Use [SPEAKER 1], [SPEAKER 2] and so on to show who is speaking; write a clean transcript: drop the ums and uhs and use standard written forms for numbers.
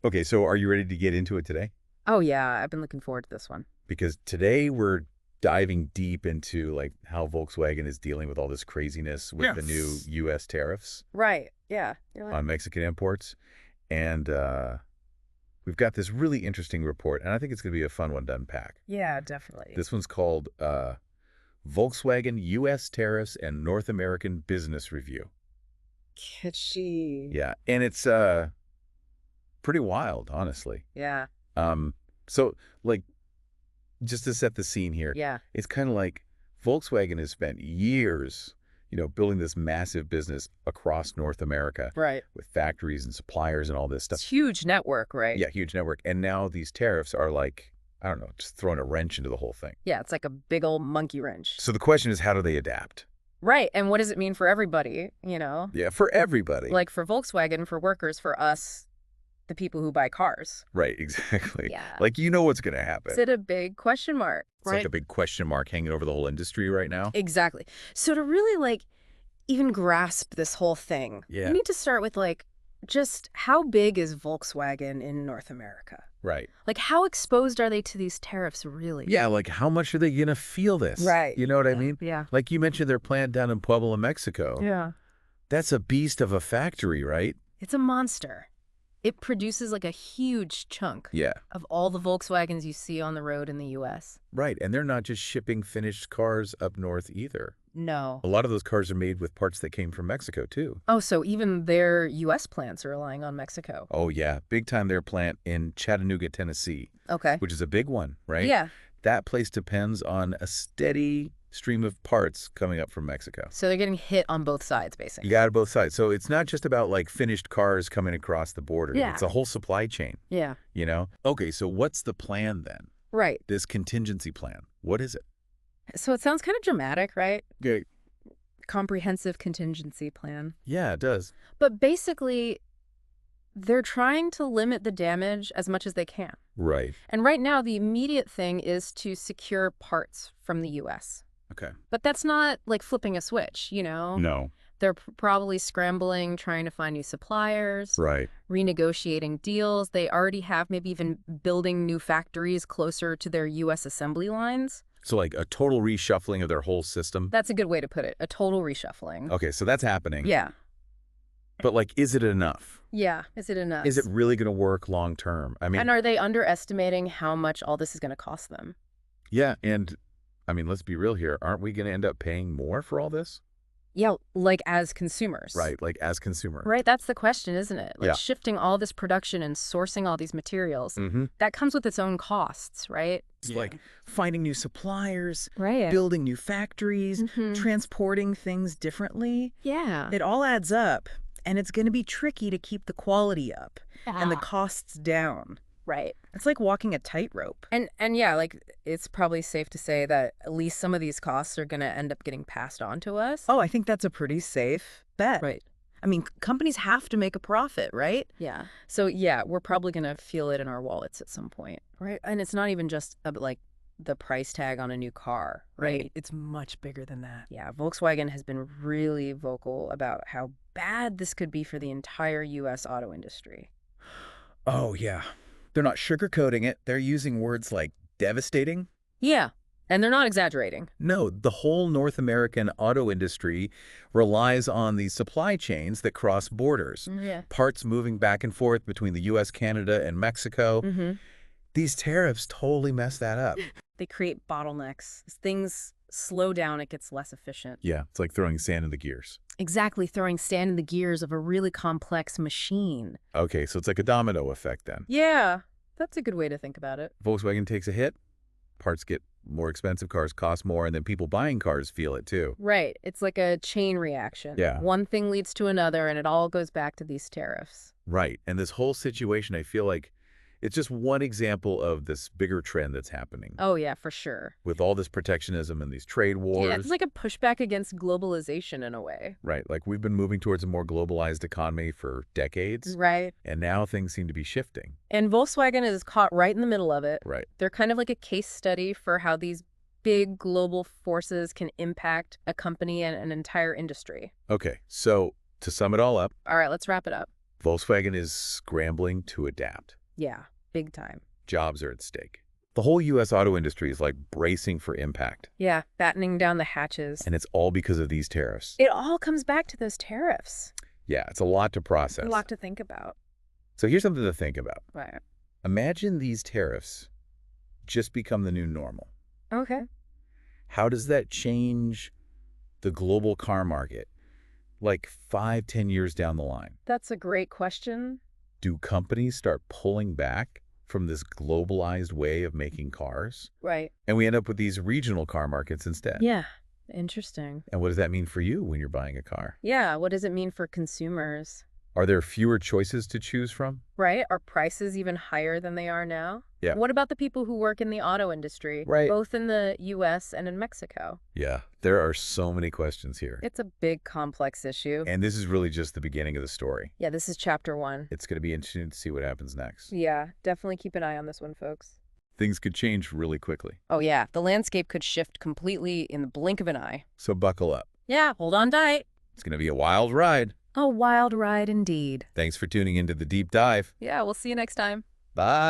[SPEAKER 1] Okay, so are you ready to get into it today?
[SPEAKER 2] Oh, yeah, I've been looking forward to this one.
[SPEAKER 1] Because today we're diving deep into like how Volkswagen is dealing with all this craziness with the new
[SPEAKER 2] Yes.
[SPEAKER 1] U.S. tariffs
[SPEAKER 2] Right, yeah. You're like,
[SPEAKER 1] on Mexican imports. And we've got this really interesting report, and I think it's going to be a fun one to unpack.
[SPEAKER 2] yeah, definitely.
[SPEAKER 1] This one's called Volkswagen U.S. Tariffs and North American Business Review.
[SPEAKER 2] Kitschy.
[SPEAKER 1] Yeah, and it's pretty wild, honestly.
[SPEAKER 2] Yeah,
[SPEAKER 1] Um, so, like, just to set the scene here,
[SPEAKER 2] yeah,
[SPEAKER 1] it's kind of like Volkswagen has spent years, building this massive business across North America
[SPEAKER 2] right.
[SPEAKER 1] with factories and suppliers and all this stuff.
[SPEAKER 2] It's huge network, right?
[SPEAKER 1] Yeah, huge network. And now these tariffs are like, I don't know, just throwing a wrench into the whole thing.
[SPEAKER 2] Yeah, it's like a big old monkey wrench.
[SPEAKER 1] So the question is, how do they adapt?
[SPEAKER 2] Right, and what does it mean for everybody, you know?
[SPEAKER 1] Yeah, for everybody.
[SPEAKER 2] Like for Volkswagen, for workers, for us, the people who buy cars.
[SPEAKER 1] Right, exactly.
[SPEAKER 2] Yeah.
[SPEAKER 1] Like, what's going to happen.
[SPEAKER 2] Is it a big question mark,
[SPEAKER 1] It's
[SPEAKER 2] right?
[SPEAKER 1] like a big question mark hanging over the whole industry right now.
[SPEAKER 2] Exactly. So to really even grasp this whole thing,
[SPEAKER 1] Yeah.
[SPEAKER 2] we need to start with just how big is Volkswagen in North America?
[SPEAKER 1] Right.
[SPEAKER 2] Like how exposed are they to these tariffs really?
[SPEAKER 1] Yeah, like how much are they going to feel this?
[SPEAKER 2] Right.
[SPEAKER 1] You know what I mean?
[SPEAKER 2] Yeah.
[SPEAKER 1] Like you mentioned their plant down in Puebla, Mexico.
[SPEAKER 2] Yeah.
[SPEAKER 1] That's a beast of a factory, right?
[SPEAKER 2] It's a monster. It produces like a huge chunk
[SPEAKER 1] Yeah.
[SPEAKER 2] of all the Volkswagens you see on the road in the US.
[SPEAKER 1] Right. And they're not just shipping finished cars up north either.
[SPEAKER 2] No.
[SPEAKER 1] A lot of those cars are made with parts that came from Mexico, too.
[SPEAKER 2] Oh, so even their US plants are relying on Mexico.
[SPEAKER 1] Oh, yeah. Big time their plant in Chattanooga, Tennessee,
[SPEAKER 2] Okay.
[SPEAKER 1] which is a big one, right?
[SPEAKER 2] Yeah.
[SPEAKER 1] That place depends on a steady stream of parts coming up from Mexico.
[SPEAKER 2] So they're getting hit on both sides, basically.
[SPEAKER 1] You got it both sides. So it's not just about like finished cars coming across the border.
[SPEAKER 2] Yeah.
[SPEAKER 1] It's a whole supply chain,
[SPEAKER 2] Yeah.
[SPEAKER 1] Okay, so what's the plan then?
[SPEAKER 2] Right.
[SPEAKER 1] This contingency plan. What is it?
[SPEAKER 2] So it sounds kind of dramatic, right?
[SPEAKER 1] Okay.
[SPEAKER 2] Comprehensive contingency plan.
[SPEAKER 1] Yeah, it does.
[SPEAKER 2] But basically, they're trying to limit the damage as much as they can.
[SPEAKER 1] Right.
[SPEAKER 2] And right now, the immediate thing is to secure parts from the U.S.
[SPEAKER 1] Okay.
[SPEAKER 2] But that's not like flipping a switch,
[SPEAKER 1] No.
[SPEAKER 2] They're probably scrambling, trying to find new suppliers,
[SPEAKER 1] Right.
[SPEAKER 2] renegotiating deals. They already have maybe even building new factories closer to their U.S. assembly lines.
[SPEAKER 1] So like a total reshuffling of their whole system.
[SPEAKER 2] That's a good way to put it. A total reshuffling.
[SPEAKER 1] Okay, so that's happening.
[SPEAKER 2] Yeah.
[SPEAKER 1] But like, is it enough?
[SPEAKER 2] Yeah. Is it enough?
[SPEAKER 1] Is it really going to work long term? I mean,
[SPEAKER 2] And are they underestimating how much all this is going to cost them?
[SPEAKER 1] yeah, and I mean, let's be real here. Aren't we going to end up paying more for all this?
[SPEAKER 2] Yeah, like as consumers.
[SPEAKER 1] Right, like as consumer.
[SPEAKER 2] Right, that's the question, isn't it? Like
[SPEAKER 1] Yeah.
[SPEAKER 2] shifting all this production and sourcing all these materials,
[SPEAKER 1] Mm-hmm.
[SPEAKER 2] that comes with its own costs, right?
[SPEAKER 3] It's like finding new suppliers,
[SPEAKER 2] Right.
[SPEAKER 3] building new factories,
[SPEAKER 2] Mhm.
[SPEAKER 3] transporting things differently.
[SPEAKER 2] Yeah.
[SPEAKER 3] It all adds up, and it's going to be tricky to keep the quality up and the costs down.
[SPEAKER 2] Right.
[SPEAKER 3] It's like walking a tightrope.
[SPEAKER 2] And yeah, it's probably safe to say that at least some of these costs are going to end up getting passed on to us.
[SPEAKER 3] Oh, I think that's a pretty safe bet.
[SPEAKER 2] Right.
[SPEAKER 3] I mean, companies have to make a profit, right?
[SPEAKER 2] Yeah. So yeah, we're probably going to feel it in our wallets at some point, right? And it's not even just like the price tag on a new car, right?
[SPEAKER 3] It's much bigger than that.
[SPEAKER 2] Yeah, Volkswagen has been really vocal about how bad this could be for the entire U.S. auto industry.
[SPEAKER 1] Oh, yeah. They're not sugarcoating it. They're using words like devastating.
[SPEAKER 2] Yeah, and they're not exaggerating.
[SPEAKER 1] No, the whole North American auto industry relies on these supply chains that cross borders.
[SPEAKER 2] Yeah.
[SPEAKER 1] Parts moving back and forth between the U.S., Canada, and Mexico.
[SPEAKER 2] Mm-hmm.
[SPEAKER 1] These tariffs totally mess that up.
[SPEAKER 2] They create bottlenecks. As things slow down, it gets less efficient.
[SPEAKER 1] Yeah, it's like throwing sand in the gears.
[SPEAKER 2] Exactly, throwing sand in the gears of a really complex machine.
[SPEAKER 1] Okay, so it's like a domino effect then.
[SPEAKER 2] Yeah, that's a good way to think about it.
[SPEAKER 1] Volkswagen takes a hit, parts get more expensive, cars cost more, and then people buying cars feel it too.
[SPEAKER 2] Right, it's like a chain reaction.
[SPEAKER 1] Yeah.
[SPEAKER 2] One thing leads to another, and it all goes back to these tariffs.
[SPEAKER 1] Right, and this whole situation, I feel like it's just one example of this bigger trend that's happening.
[SPEAKER 2] Oh, yeah, for sure.
[SPEAKER 1] With all this protectionism and these trade wars.
[SPEAKER 2] Yeah, it's like a pushback against globalization in a way.
[SPEAKER 1] Right, like we've been moving towards a more globalized economy for decades,
[SPEAKER 2] Right.
[SPEAKER 1] and now things seem to be shifting.
[SPEAKER 2] And Volkswagen is caught right in the middle of it.
[SPEAKER 1] Right.
[SPEAKER 2] They're kind of like a case study for how these big global forces can impact a company and an entire industry.
[SPEAKER 1] Okay, so to sum it all up,
[SPEAKER 2] All right, let's wrap it up.
[SPEAKER 1] Volkswagen is scrambling to adapt.
[SPEAKER 2] Yeah, big time.
[SPEAKER 1] Jobs are at stake. The whole U.S. auto industry is like bracing for impact.
[SPEAKER 2] Yeah, battening down the hatches.
[SPEAKER 1] And it's all because of these tariffs.
[SPEAKER 2] It all comes back to those tariffs.
[SPEAKER 1] Yeah, it's a lot to process.
[SPEAKER 2] A lot to think about.
[SPEAKER 1] So here's something to think about.
[SPEAKER 2] Right.
[SPEAKER 1] Imagine these tariffs just become the new normal.
[SPEAKER 2] Okay.
[SPEAKER 1] How does that change the global car market, like 5, 10 years down the line?
[SPEAKER 2] That's a great question.
[SPEAKER 1] Do companies start pulling back from this globalized way of making cars?
[SPEAKER 2] Right.
[SPEAKER 1] And we end up with these regional car markets instead.
[SPEAKER 2] Yeah. Interesting.
[SPEAKER 1] And what does that mean for you when you're buying a car?
[SPEAKER 2] Yeah. What does it mean for consumers?
[SPEAKER 1] Are there fewer choices to choose from?
[SPEAKER 2] Right? Are prices even higher than they are now?
[SPEAKER 1] Yeah.
[SPEAKER 2] What about the people who work in the auto industry?
[SPEAKER 1] Right.
[SPEAKER 2] Both in the U.S. and in Mexico?
[SPEAKER 1] Yeah, there are so many questions here.
[SPEAKER 2] It's a big, complex issue.
[SPEAKER 1] And this is really just the beginning of the story.
[SPEAKER 2] Yeah, this is chapter 1.
[SPEAKER 1] It's going to be interesting to see what happens next.
[SPEAKER 2] Yeah, definitely keep an eye on this one, folks.
[SPEAKER 1] Things could change really quickly.
[SPEAKER 2] Oh, yeah. The landscape could shift completely in the blink of an eye.
[SPEAKER 1] So buckle up.
[SPEAKER 2] Yeah, hold on tight.
[SPEAKER 1] It's going to be a wild ride.
[SPEAKER 2] A wild ride indeed.
[SPEAKER 1] Thanks for tuning into The Deep Dive.
[SPEAKER 2] Yeah, we'll see you next time.
[SPEAKER 1] Bye.